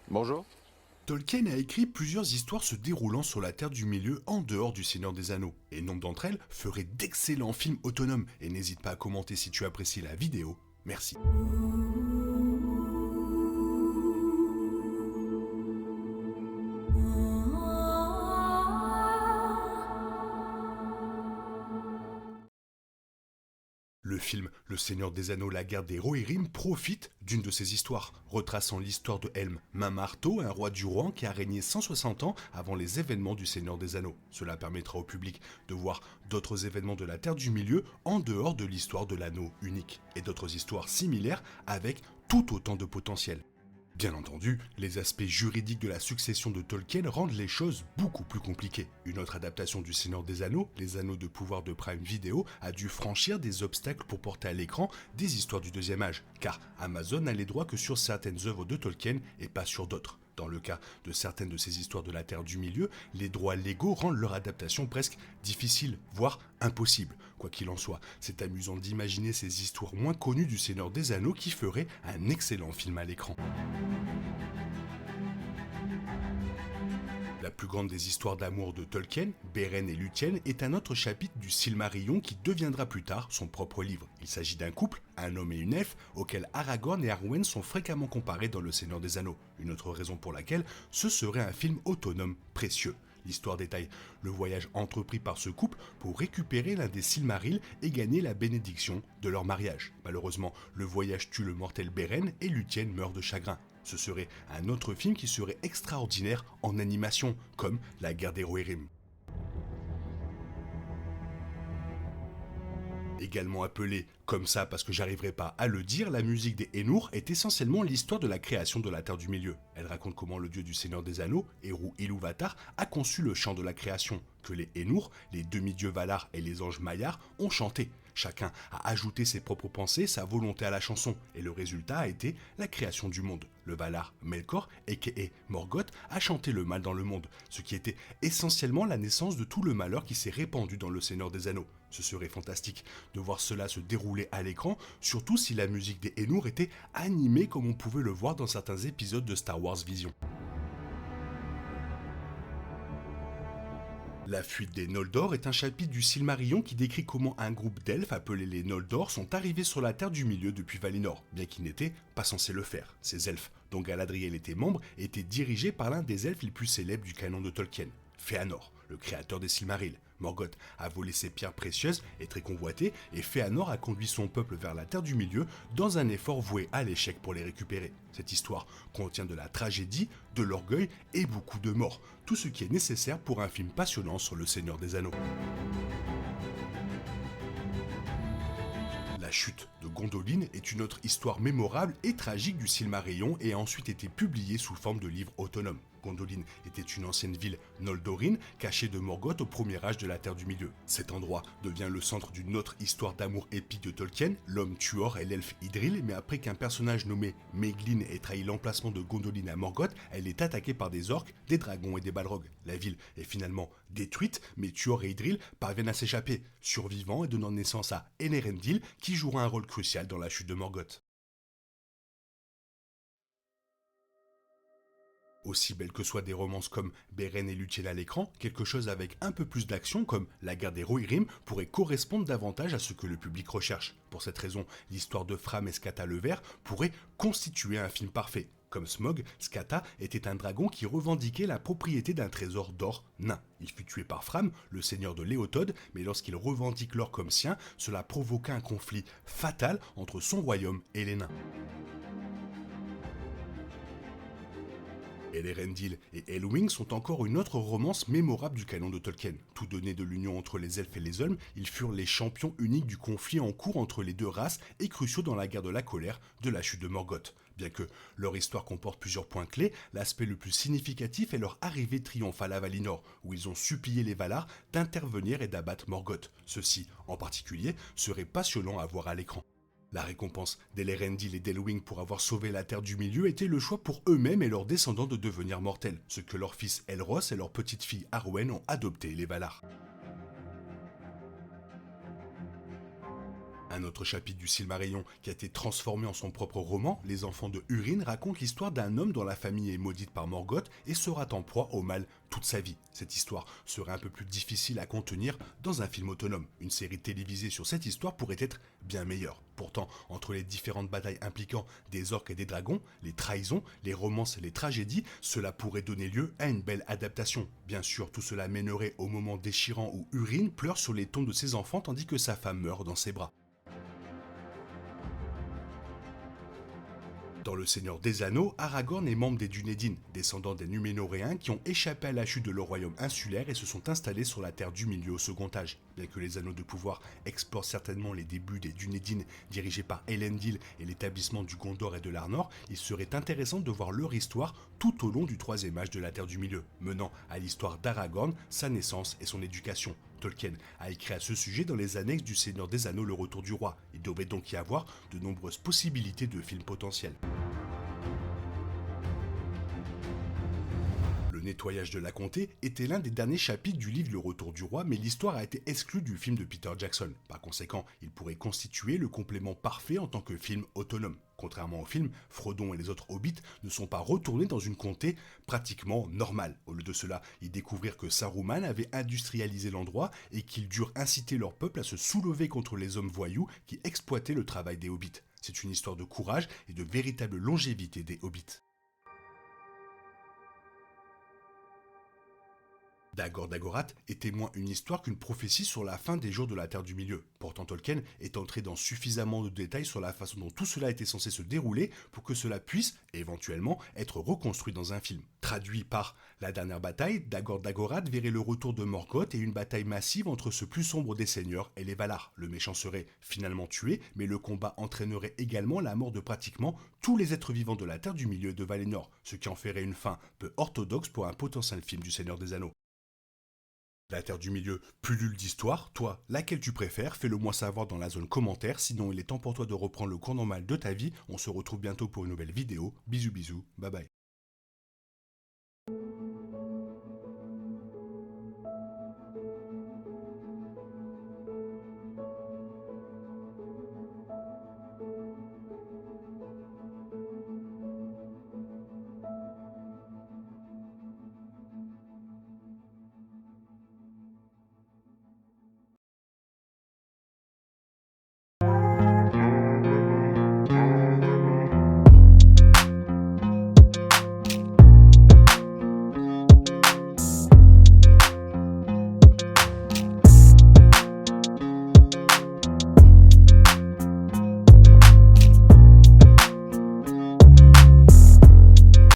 Bonjour. Tolkien a écrit plusieurs histoires se déroulant sur la Terre du Milieu en dehors du Seigneur des Anneaux, et nombre d'entre elles feraient d'excellents films autonomes, et n'hésite pas à commenter si tu apprécies la vidéo. Merci. Le film Le Seigneur des Anneaux, la guerre des Rohirrim profite d'une de ces histoires, retraçant l'histoire de Helm, main marteau, un roi du Rohan qui a régné 160 ans avant les événements du Seigneur des Anneaux. Cela permettra au public de voir d'autres événements de la Terre du Milieu en dehors de l'histoire de l'anneau unique, et d'autres histoires similaires avec tout autant de potentiel. Bien entendu, les aspects juridiques de la succession de Tolkien rendent les choses beaucoup plus compliquées. Une autre adaptation du Seigneur des Anneaux, Les Anneaux de pouvoir de Prime Video, a dû franchir des obstacles pour porter à l'écran des histoires du Deuxième Âge, car Amazon n'a les droits que sur certaines œuvres de Tolkien et pas sur d'autres. Dans le cas de certaines de ces histoires de la Terre du Milieu, les droits légaux rendent leur adaptation presque difficile, voire impossible. Quoi qu'il en soit, c'est amusant d'imaginer ces histoires moins connues du Seigneur des Anneaux qui feraient un excellent film à l'écran. La plus grande des histoires d'amour de Tolkien, Beren et Lúthien, est un autre chapitre du Silmarillion qui deviendra plus tard son propre livre. Il s'agit d'un couple, un homme et une elfe, auxquels Aragorn et Arwen sont fréquemment comparés dans Le Seigneur des Anneaux. Une autre raison pour laquelle ce serait un film autonome précieux. L'histoire détaille le voyage entrepris par ce couple pour récupérer l'un des Silmarils et gagner la bénédiction de leur mariage. Malheureusement, le voyage tue le mortel Beren et Lúthien meurt de chagrin. Ce serait un autre film qui serait extraordinaire en animation, comme La guerre des Rohirrim. Également appelée comme ça parce que j'arriverai pas à le dire, la musique des Ainur est essentiellement l'histoire de la création de la Terre du Milieu. Elle raconte comment le dieu du Seigneur des Anneaux, Eru Ilúvatar, a conçu le chant de la création, que les Ainur, les demi-dieux Valar et les anges Maiar ont chanté. Chacun a ajouté ses propres pensées, sa volonté à la chanson, et le résultat a été la création du monde. Le Valar Melkor, a.k.a. Morgoth, a chanté le mal dans le monde, ce qui était essentiellement la naissance de tout le malheur qui s'est répandu dans le Seigneur des Anneaux. Ce serait fantastique de voir cela se dérouler à l'écran, surtout si la musique des Ainur était animée comme on pouvait le voir dans certains épisodes de Star Wars Vision. La fuite des Noldor est un chapitre du Silmarillion qui décrit comment un groupe d'elfes appelés les Noldor sont arrivés sur la Terre du Milieu depuis Valinor, bien qu'ils n'étaient pas censés le faire. Ces elfes, dont Galadriel était membre, étaient dirigés par l'un des elfes les plus célèbres du canon de Tolkien, Fëanor, le créateur des Silmarils. Morgoth a volé ses pierres précieuses et très convoitées, et Fëanor a conduit son peuple vers la Terre du Milieu dans un effort voué à l'échec pour les récupérer. Cette histoire contient de la tragédie, de l'orgueil et beaucoup de morts, tout ce qui est nécessaire pour un film passionnant sur le Seigneur des Anneaux. La chute de Gondolin est une autre histoire mémorable et tragique du Silmarillion et a ensuite été publiée sous forme de livre autonome. Gondolin était une ancienne ville noldorine cachée de Morgoth au premier âge de la Terre du Milieu. Cet endroit devient le centre d'une autre histoire d'amour épique de Tolkien, l'homme Tuor et l'elfe Idril, mais après qu'un personnage nommé Maeglin ait trahi l'emplacement de Gondolin à Morgoth, elle est attaquée par des orques, des dragons et des balrogs. La ville est finalement détruite, mais Tuor et Idril parviennent à s'échapper, survivant et donnant naissance à Elerendil, qui jouera un rôle crucial dans la chute de Morgoth. Aussi belles que soient des romances comme Beren et Lúthien à l'écran, quelque chose avec un peu plus d'action comme La guerre des Rohirrim pourrait correspondre davantage à ce que le public recherche. Pour cette raison, l'histoire de Fram et Skata le Vert pourrait constituer un film parfait. Comme Smaug, Skata était un dragon qui revendiquait la propriété d'un trésor d'or nain. Il fut tué par Fram, le seigneur de Léotod, mais lorsqu'il revendique l'or comme sien, cela provoqua un conflit fatal entre son royaume et les nains. Elrondil et Elwing sont encore une autre romance mémorable du canon de Tolkien. Tout donné de l'union entre les elfes et les hommes, ils furent les champions uniques du conflit en cours entre les deux races et cruciaux dans la guerre de la colère de la chute de Morgoth. Bien que leur histoire comporte plusieurs points clés, l'aspect le plus significatif est leur arrivée triomphale à Valinor, où ils ont supplié les Valar d'intervenir et d'abattre Morgoth. Ceci, en particulier, serait passionnant à voir à l'écran. La récompense d'Elrondil et d'Elwing pour avoir sauvé la Terre du Milieu était le choix pour eux-mêmes et leurs descendants de devenir mortels, ce que leur fils Elros et leur petite-fille Arwen ont adopté les Valar. Un autre chapitre du Silmarillion, qui a été transformé en son propre roman, Les Enfants de Húrin, raconte l'histoire d'un homme dont la famille est maudite par Morgoth et sera en proie au mal toute sa vie. Cette histoire serait un peu plus difficile à contenir dans un film autonome. Une série télévisée sur cette histoire pourrait être bien meilleure. Pourtant, entre les différentes batailles impliquant des orques et des dragons, les trahisons, les romances et les tragédies, cela pourrait donner lieu à une belle adaptation. Bien sûr, tout cela mènerait au moment déchirant où Húrin pleure sur les tombes de ses enfants tandis que sa femme meurt dans ses bras. Dans Le Seigneur des Anneaux, Aragorn est membre des Dunédin, descendants des Numénoréens qui ont échappé à la chute de leur royaume insulaire et se sont installés sur la Terre du Milieu au Second Âge. Bien que les Anneaux de Pouvoir explorent certainement les débuts des Dunédin dirigés par Elendil et l'établissement du Gondor et de l'Arnor, il serait intéressant de voir leur histoire tout au long du troisième âge de la Terre du Milieu, menant à l'histoire d'Aragorn, sa naissance et son éducation. Tolkien a écrit à ce sujet dans les annexes du Seigneur des Anneaux, Le Retour du Roi. Il devrait donc y avoir de nombreuses possibilités de films potentiels. Le nettoyage de la comté était l'un des derniers chapitres du livre Le Retour du Roi, mais l'histoire a été exclue du film de Peter Jackson. Par conséquent, il pourrait constituer le complément parfait en tant que film autonome. Contrairement au film, Frodon et les autres hobbits ne sont pas retournés dans une comté pratiquement normale. Au lieu de cela, ils découvrirent que Saruman avait industrialisé l'endroit et qu'ils durent inciter leur peuple à se soulever contre les hommes voyous qui exploitaient le travail des hobbits. C'est une histoire de courage et de véritable longévité des hobbits. Dagor Dagorath était moins une histoire qu'une prophétie sur la fin des jours de la Terre du Milieu. Pourtant Tolkien est entré dans suffisamment de détails sur la façon dont tout cela était censé se dérouler pour que cela puisse, éventuellement, être reconstruit dans un film. Traduit par La Dernière Bataille, Dagor Dagorath verrait le retour de Morgoth et une bataille massive entre ce plus sombre des seigneurs et les Valar. Le méchant serait finalement tué, mais le combat entraînerait également la mort de pratiquement tous les êtres vivants de la Terre du Milieu et de Valinor, ce qui en ferait une fin peu orthodoxe pour un potentiel film du Seigneur des Anneaux. La Terre du Milieu, pullule d'histoire, toi, laquelle tu préfères, fais-le moi savoir dans la zone commentaire, sinon il est temps pour toi de reprendre le cours normal de ta vie, on se retrouve bientôt pour une nouvelle vidéo, bisous bisous, bye bye.